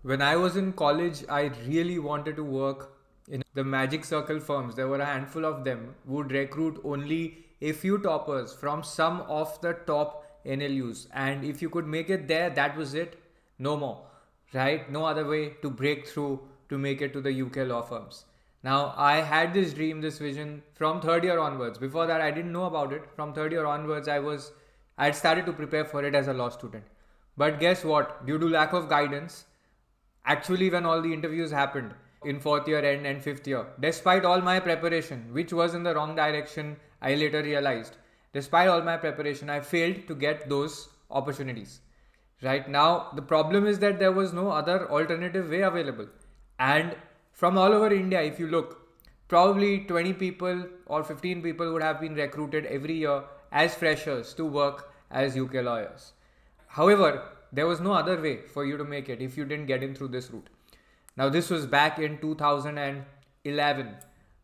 When I was in college, I really wanted to work in the magic circle firms. There were a handful of them who would recruit only a few toppers from some of the top NLUs. And if you could make it there, that was it. No more, right? No other way to break through to make it to the UK law firms. Now, I had this dream, this vision from third year onwards. Before that, I didn't know about it. From third year onwards, I had started to prepare for it as a law student. But guess what? Due to lack of guidance, actually, when all the interviews happened in fourth year and fifth year, despite all my preparation, which was in the wrong direction, I later realized, despite all my preparation, I failed to get those opportunities. Right now, the problem is that there was no other alternative way available. And from all over India, if you look, probably 20 people or 15 people would have been recruited every year as freshers to work as UK lawyers. However, there was no other way for you to make it if you didn't get in through this route. Now, this was back in 2011.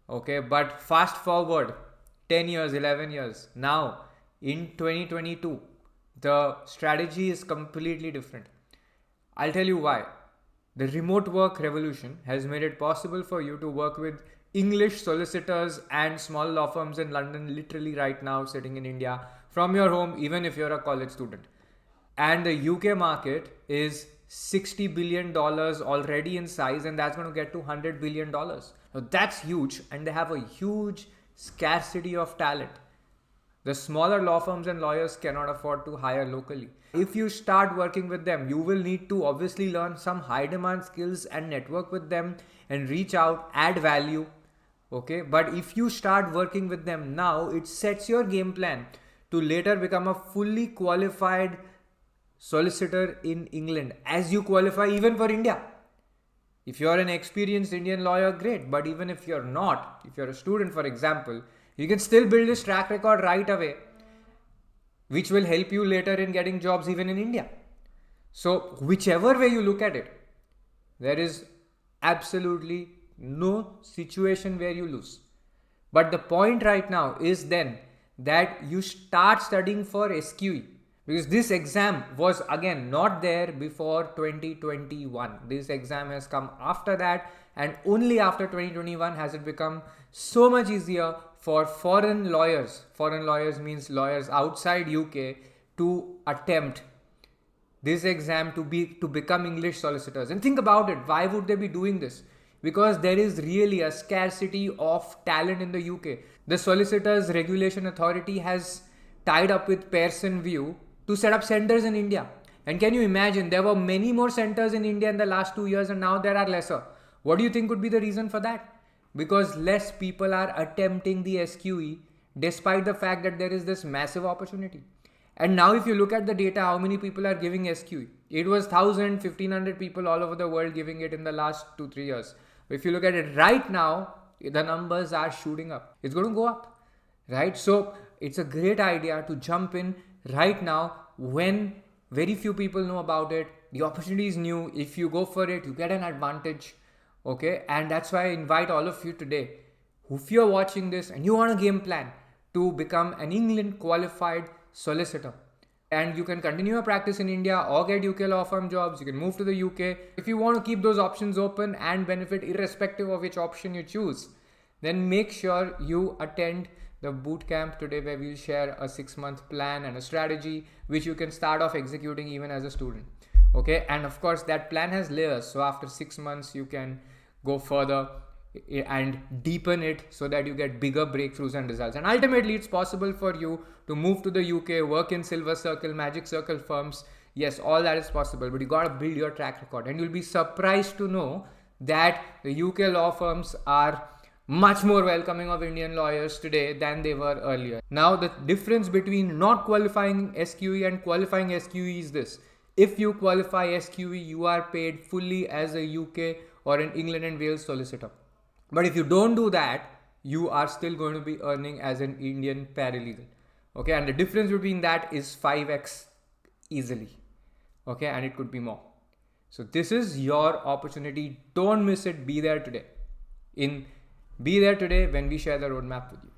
Okay, but fast forward 10 years, 11 years. Now, in 2022, the strategy is completely different. I'll tell you why. The remote work revolution has made it possible for you to work with English solicitors and small law firms in London literally right now, sitting in India from your home, even if you're a college student. And the UK market is $60 billion already in size, and that's going to get to $100 billion. Now that's huge, and they have a huge scarcity of talent. The smaller law firms and lawyers cannot afford to hire locally. If you start working with them, you will need to obviously learn some high demand skills and network with them and reach out, add value. Okay, but if you start working with them now, it sets your game plan to later become a fully qualified solicitor in England as you qualify even for India. If you're an experienced Indian lawyer, great. But even if you're not, if you're a student, for example, you can still build this track record right away, which will help you later in getting jobs even in India. So, whichever way you look at it, there is absolutely no situation where you lose. But the point right now is then that you start studying for SQE. Because this exam was again not there before 2021. This exam has come after that, and only after 2021 has it become so much easier for foreign lawyers. Foreign lawyers means lawyers outside UK to attempt this exam to become English solicitors. And think about it, why would they be doing this? Because there is really a scarcity of talent in the UK. The Solicitors Regulation Authority has tied up with Pearson VUE to set up centers in India. And can you imagine, there were many more centers in India in the last 2 years and now there are lesser. What do you think could be the reason for that? Because less people are attempting the SQE despite the fact that there is this massive opportunity. And now if you look at the data, how many people are giving SQE? It was 1,000, 1,500 people all over the world giving it in the last 2-3 years. If you look at it right now, the numbers are shooting up. It's going to go up, right? So it's a great idea to jump in right now when very few people know about it. The opportunity is new. If you go for it, you get an advantage. Okay, and that's why I invite all of you today, if you're watching this and you want a game plan to become an England qualified solicitor, and you can continue your practice in India or get UK law firm jobs, you can move to the UK. If you want to keep those options open and benefit irrespective of which option you choose, then make sure you attend the bootcamp today, where we'll share a 6-month plan and a strategy which you can start off executing even as a student. Okay, and of course that plan has layers, so after 6 months you can go further and deepen it so that you get bigger breakthroughs and results. And ultimately it's possible for you to move to the UK, work in silver circle, magic circle firms. Yes, all that is possible, but you got to build your track record, and you'll be surprised to know that the UK law firms are much more welcoming of Indian lawyers today than they were earlier. Now, the difference between not qualifying SQE and qualifying SQE is this. If you qualify SQE, you are paid fully as a UK or an England and Wales solicitor. But if you don't do that, you are still going to be earning as an Indian paralegal. Okay, and the difference between that is 5x easily. Okay, and it could be more. So this is your opportunity. Don't miss it. Be there today when we share the roadmap with you.